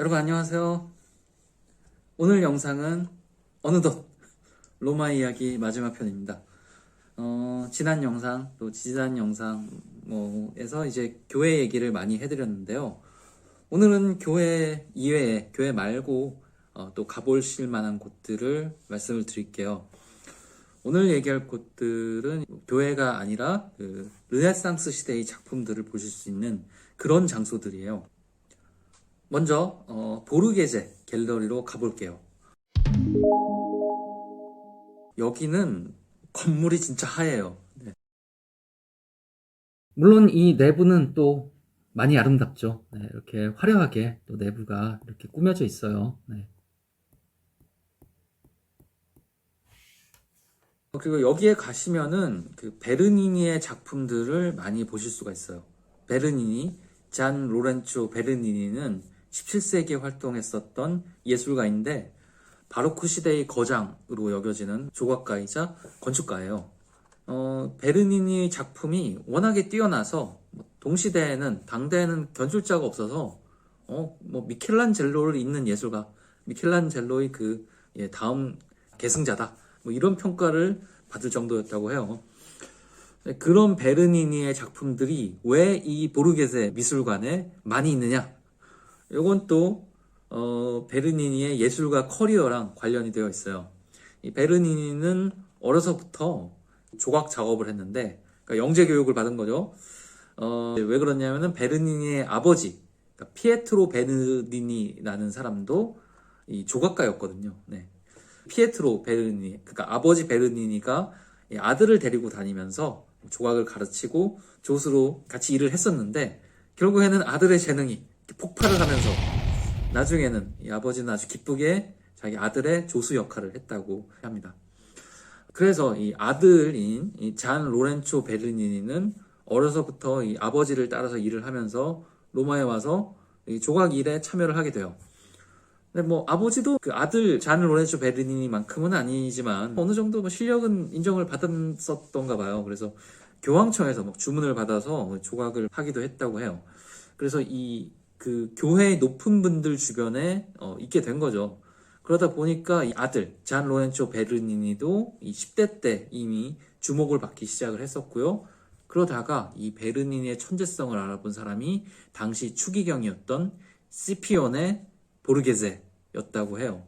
여러분 안녕하세요. 오늘 영상은 어느덧 로마 이야기 마지막 편입니다. 지난 영상 또 지난 영상 에서 이제 교회 얘기를 많이 해드렸는데요. 오늘은 교회 이외에 교회 말고 또 가보실 만한 곳들을 말씀을 드릴게요. 오늘 얘기할 곳들은 교회가 아니라 그 르네상스 시대의 작품들을 보실 수 있는 그런 장소들이에요. 먼저 보르게제 갤러리로 가볼게요. 여기는 건물이 진짜 하얘요. 네. 물론 이 내부는 또 많이 아름답죠. 네, 이렇게 화려하게 또 내부가 이렇게 꾸며져 있어요. 네. 그리고 여기에 가시면은 그 베르니니의 작품들을 많이 보실 수가 있어요. 베르니니, 잔 로렌조 베르니니는 17세기에 활동했었던 예술가인데 바로크 시대의 거장으로 여겨지는 조각가이자 건축가예요. 베르니니 작품이 워낙에 뛰어나서 동시대에는 당대에는 견줄 자가 없어서 미켈란젤로를 잇는 예술가, 미켈란젤로의 다음 계승자다, 이런 평가를 받을 정도였다고 해요. 그런 베르니니의 작품들이 왜 이 보르게세 미술관에 많이 있느냐? 이건 또 베르니니의 예술가 커리어랑 관련이 되어 있어요. 이 베르니니는 어려서부터 조각 작업을 했는데, 그러니까 영재 교육을 받은 거죠. 왜 그러냐면은 베르니니의 아버지, 그러니까 피에트로 베르니니라는 사람도 이 조각가였거든요. 네. 피에트로 베르니니, 그러니까 아버지 베르니니가 아들을 데리고 다니면서 조각을 가르치고 조수로 같이 일을 했었는데, 결국에는 아들의 재능이 폭발을 하면서 나중에는 이 아버지는 아주 기쁘게 자기 아들의 조수 역할을 했다고 합니다. 그래서 이 아들인 이 잔 로렌초 베르니니는 어려서부터 이 아버지를 따라서 일을 하면서 로마에 와서 이 조각 일에 참여를 하게 돼요. 근데 아버지도 그 아들 잔 로렌초 베르니니만큼은 아니지만 어느 정도 실력은 인정을 받았었던가 봐요. 그래서 교황청에서 주문을 받아서 조각을 하기도 했다고 해요. 그래서 그 교회의 높은 분들 주변에 있게 된 거죠. 그러다 보니까 이 아들 잔 로렌초 베르니니도 이 10대 때 이미 주목을 받기 시작을 했었고요. 그러다가 이 베르니니의 천재성을 알아본 사람이 당시 추기경이었던 시피오네 보르게제였다고 해요.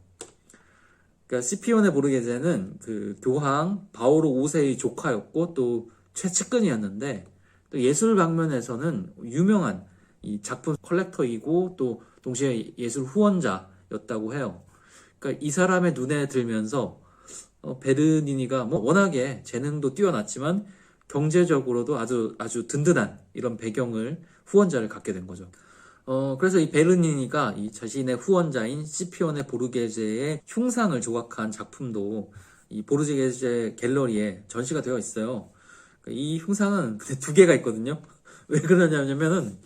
그러니까 시피오네 보르게제는 그 교황 바오로 5세의 조카였고 또 최측근이었는데, 또 예술 방면에서는 유명한 이 작품 컬렉터이고 또 동시에 예술 후원자였다고 해요. 그러니까 이 사람의 눈에 들면서 베르니니가 워낙에 재능도 뛰어났지만 경제적으로도 아주 든든한 이런 배경을 후원자를 갖게 된 거죠. 그래서 이 베르니니가 이 자신의 후원자인 시피오네 보르게제의 흉상을 조각한 작품도 이 보르게제 갤러리에 전시가 되어 있어요. 이 흉상은 근데 두 개가 있거든요. 왜 그러냐면은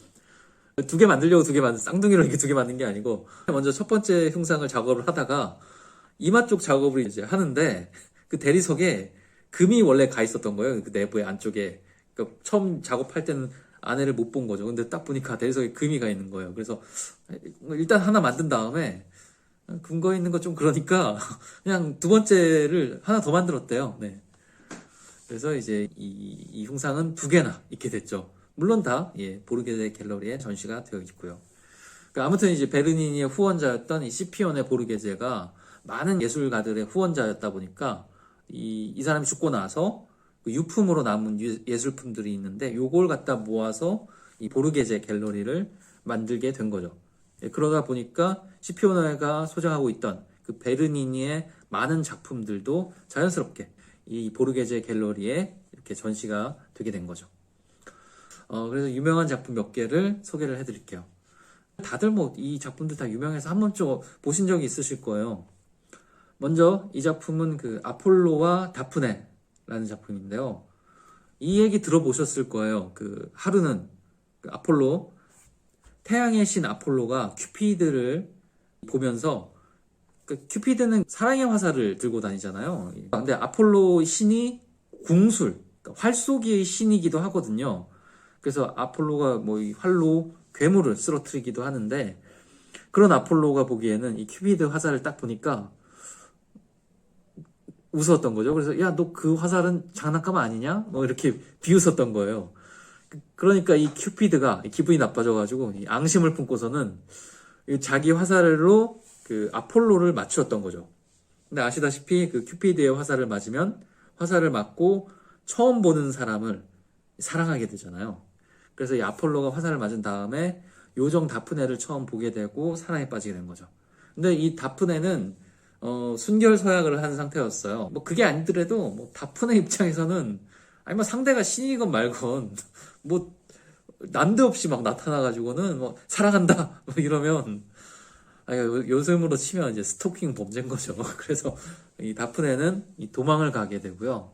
두 개 만들려고 두 개 만든, 쌍둥이로 이렇게 두 개 만든 게 아니고, 먼저 첫 번째 흉상을 작업을 하다가 이마 쪽 작업을 이제 하는데 그 대리석에 금이 원래 가 있었던 거예요. 그 내부의 안쪽에. 그러니까 처음 작업할 때는 안에를 못 본 거죠. 근데 딱 보니까 대리석에 금이 가 있는 거예요. 그래서 일단 하나 만든 다음에 근거 있는 거 좀 그러니까 그냥 두 번째를 하나 더 만들었대요. 네. 그래서 이제 이 흉상은 두 개나 있게 됐죠. 물론 다 보르게제 갤러리에 전시가 되어 있고요. 그러니까 아무튼 이제 베르니니의 후원자였던 이 시피오네 보르게제가 많은 예술가들의 후원자였다 보니까 이 사람이 죽고 나서 그 유품으로 남은 예술품들이 있는데 요걸 갖다 모아서 이 보르게제 갤러리를 만들게 된 거죠. 그러다 보니까 시피오네가 소장하고 있던 그 베르니니의 많은 작품들도 자연스럽게 이 보르게제 갤러리에 이렇게 전시가 되게 된 거죠. 그래서 유명한 작품 몇 개를 소개를 해드릴게요. 다들 이 작품들 다 유명해서 한 번쯤 보신 적이 있으실 거예요. 먼저 이 작품은 그 아폴로와 다프네라는 작품인데요. 이 얘기 들어보셨을 거예요. 그 하루는 그 아폴로, 태양의 신 아폴로가 큐피드를 보면서, 그 큐피드는 사랑의 화살을 들고 다니잖아요. 근데 아폴로 신이 궁술, 그러니까 활쏘기의 신이기도 하거든요. 그래서 아폴로가 이 활로 괴물을 쓰러뜨리기도 하는데, 그런 아폴로가 보기에는 이 큐피드 화살을 딱 보니까 웃었던 거죠. 그래서 야, 너 그 화살은 장난감 아니냐? 뭐 이렇게 비웃었던 거예요. 그러니까 이 큐피드가 기분이 나빠져가지고 이 앙심을 품고서는 자기 화살로 그 아폴로를 맞추었던 거죠. 근데 아시다시피 그 큐피드의 화살을 맞으면 화살을 맞고 처음 보는 사람을 사랑하게 되잖아요. 그래서 이 아폴로가 화살을 맞은 다음에 요정 다프네를 처음 보게 되고 사랑에 빠지게 된 거죠. 근데 이 다프네는 순결서약을 한 상태였어요. 뭐 그게 아니더라도 뭐 다프네 입장에서는 아니 뭐 상대가 신이건 말건 뭐 난데없이 막 나타나가지고는 뭐 사랑한다 뭐 이러면 아니, 요즘으로 치면 이제 스토킹 범죄인 거죠. 그래서 이 다프네는 이 도망을 가게 되고요.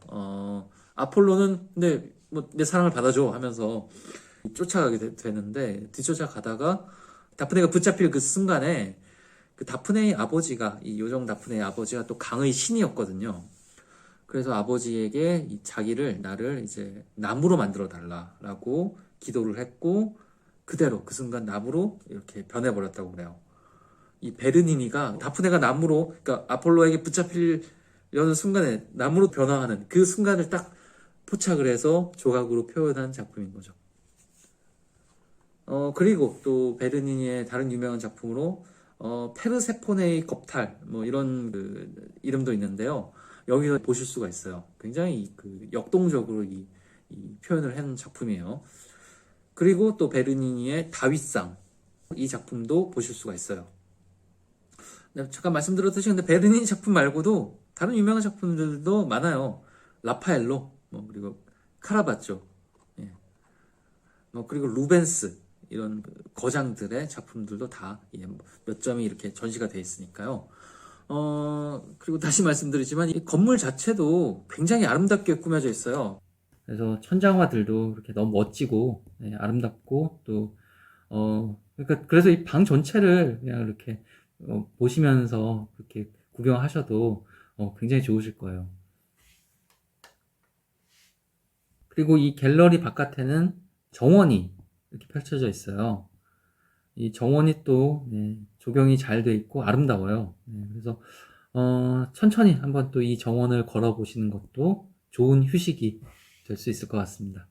아폴로는 근데 뭐 내 사랑을 받아줘 하면서 쫓아가게 되는데 뒤쫓아가다가 다프네가 붙잡힐 그 순간에 그 다프네의 아버지가 이 요정 다프네의 아버지가 또 강의 신이었거든요. 그래서 아버지에게 자기를 나를 이제 나무로 만들어 달라라고 기도를 했고 그대로 그 순간 나무로 이렇게 변해버렸다고 그래요. 이 베르니니가 다프네가 나무로 그러니까 아폴로에게 붙잡히려는 순간에 나무로 변화하는 그 순간을 딱 포착을 해서 조각으로 표현한 작품인 거죠. 그리고 또 베르니니의 다른 유명한 작품으로 페르세포네의 겁탈 뭐 이런 그 이름도 있는데요. 여기서 보실 수가 있어요. 굉장히 그 역동적으로 이 표현을 한 작품이에요. 그리고 또 베르니니의 다윗상 이 작품도 보실 수가 있어요. 네, 잠깐 말씀드렸듯이 근데 베르니니 작품 말고도 다른 유명한 작품들도 많아요. 라파엘로 뭐 그리고 카라바조 예. 뭐 그리고 루벤스 이런 그 거장들의 작품들도 다 몇 점이 이렇게 전시가 되어 있으니까요. 그리고 다시 말씀드리지만 이 건물 자체도 굉장히 아름답게 꾸며져 있어요. 그래서 천장화들도 이렇게 너무 멋지고 아름답고 또 그러니까 그래서 이 방 전체를 그냥 이렇게 보시면서 그렇게 구경하셔도 굉장히 좋으실 거예요. 그리고 이 갤러리 바깥에는 정원이 이렇게 펼쳐져 있어요. 이 정원이 또 조경이 잘 돼 있고 아름다워요. 그래서 천천히 한번 또 이 정원을 걸어 보시는 것도 좋은 휴식이 될 수 있을 것 같습니다.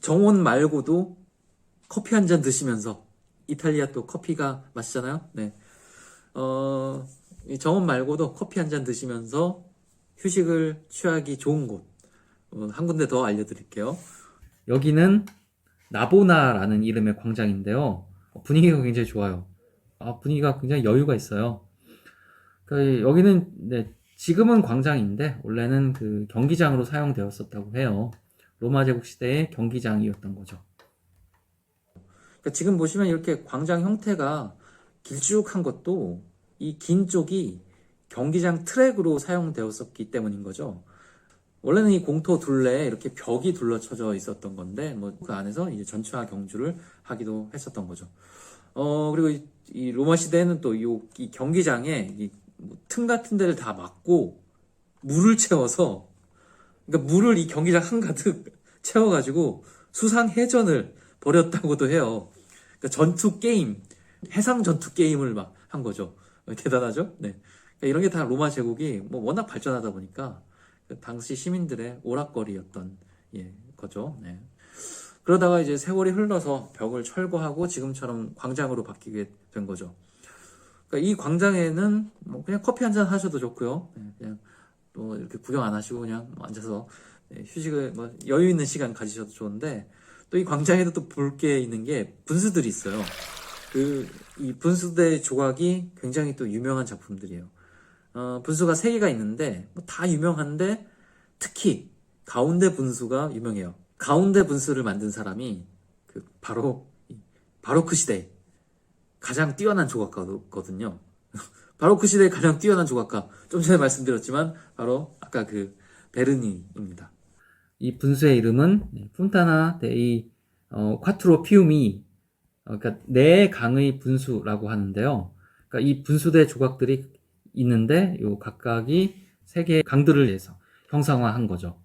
정원 말고도 커피 한 잔 드시면서 이탈리아 또 커피가 맛있잖아요. 네. 이 정원 말고도 커피 한 잔 드시면서 휴식을 취하기 좋은 곳 한 군데 더 알려드릴게요. 여기는 나보나라는 이름의 광장인데요. 분위기가 굉장히 좋아요. 분위기가 굉장히 여유가 있어요. 여기는 지금은 광장인데 원래는 그 경기장으로 사용되었었다고 해요. 로마 제국 시대의 경기장이었던 거죠. 그러니까 지금 보시면 이렇게 광장 형태가 길쭉한 것도 이 긴 쪽이 경기장 트랙으로 사용되었었기 때문인 거죠. 원래는 이 공터 둘레에 이렇게 벽이 둘러쳐져 있었던 건데 뭐 그 안에서 이제 전투화 경주를 하기도 했었던 거죠. 그리고 이 로마 시대에는 또 이 경기장에 틈 같은 데를 다 막고 물을 채워서 그러니까 물을 이 경기장 한가득 채워가지고 수상해전을 벌였다고도 해요. 그러니까 전투 게임, 해상 전투 게임을 막 한 거죠. 대단하죠? 네. 그러니까 이런 게 다 로마 제국이 뭐 워낙 발전하다 보니까 그 당시 시민들의 오락거리였던 거죠. 네. 그러다가 이제 세월이 흘러서 벽을 철거하고 지금처럼 광장으로 바뀌게 된 거죠. 그러니까 이 광장에는 뭐 그냥 커피 한 잔 하셔도 좋고요. 네, 그냥 또 이렇게 구경 안 하시고 그냥 앉아서 휴식을 뭐 여유 있는 시간 가지셔도 좋은데 또 이 광장에도 또 볼 게 있는 게 분수들이 있어요. 이 분수대 조각이 굉장히 또 유명한 작품들이에요. 분수가 3개가 있는데 뭐다 유명한데 특히 가운데 분수가 유명해요. 가운데 분수를 만든 사람이 바로 바로크 시대 가장 뛰어난 조각가거든요. 바로크 시대의 가장 뛰어난 조각가 좀 전에 말씀드렸지만 바로 아까 그 베르니입니다. 이 분수의 이름은 푼타나 데이 콰트로 피우미 그러니까 네 강의 분수라고 하는데요. 그러니까 이 분수대 조각들이 있는데 요 각각이 3개의 강들을 위해서 형상화한 거죠.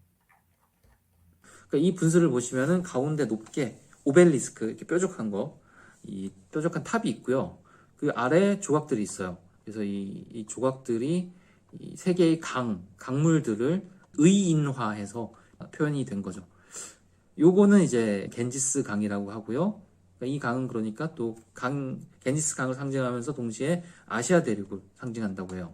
그러니까 이 분수를 보시면은 가운데 높게 오벨리스크 이렇게 뾰족한 거, 이 뾰족한 탑이 있고요. 그 아래 조각들이 있어요. 그래서 이 조각들이 이 세 개의 강물들을 의인화해서 표현이 된 거죠. 요거는 이제 겐지스 강이라고 하고요. 그러니까 이 강은 그러니까 또 겐지스 강을 상징하면서 동시에 아시아 대륙을 상징한다고 해요.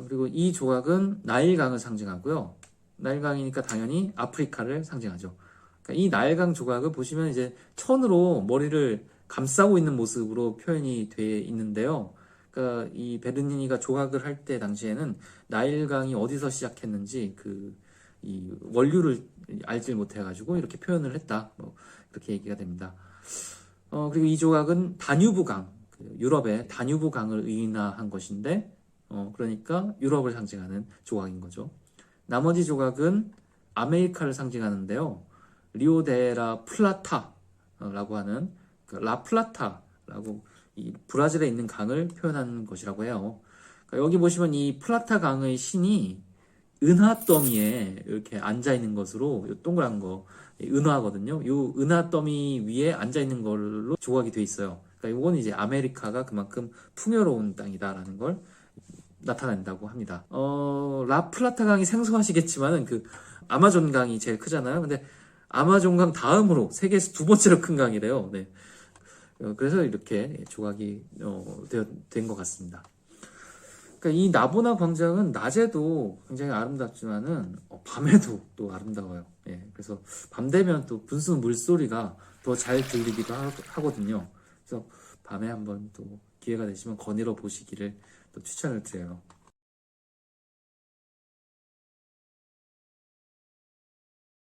그리고 이 조각은 나일강을 상징하고요. 나일강이니까 당연히 아프리카를 상징하죠. 그러니까 이 나일강 조각을 보시면 이제 천으로 머리를 감싸고 있는 모습으로 표현이 돼 있는데요. 그러니까 이 베르니니가 조각을 할 때 당시에는 나일강이 어디서 시작했는지 이 원류를 알질 못해가지고 이렇게 표현을 했다. 뭐 이렇게 얘기가 됩니다. 그리고 이 조각은 다뉴브강, 유럽의 다뉴브강을 의인화한 것인데, 그러니까 유럽을 상징하는 조각인 거죠. 나머지 조각은 아메리카를 상징하는데요. 리오데라 플라타라고 하는 라플라타라고 이 브라질에 있는 강을 표현하는 것이라고 해요. 그러니까 여기 보시면 이 플라타 강의 신이 은하 더미에 이렇게 앉아 있는 것으로 이 동그란 거 은하거든요. 이 은하 더미 위에 앉아 있는 걸로 조각이 돼 있어요. 그러니까 이건 이제 아메리카가 그만큼 풍요로운 땅이다라는 걸 나타낸다고 합니다. 라플라타 강이 생소하시겠지만은 아마존 강이 제일 크잖아요. 근데 아마존 강 다음으로 세계에서 두 번째로 큰 강이래요. 네. 그래서 이렇게 조각이 된 것 같습니다. 그러니까 이 나보나 광장은 낮에도 굉장히 아름답지만은 밤에도 또 아름다워요. 예, 그래서 밤 되면 또 분수 물소리가 더 잘 들리기도 하거든요. 그래서 밤에 한번 또 기회가 되시면 거닐어 보시기를 또 추천을 드려요.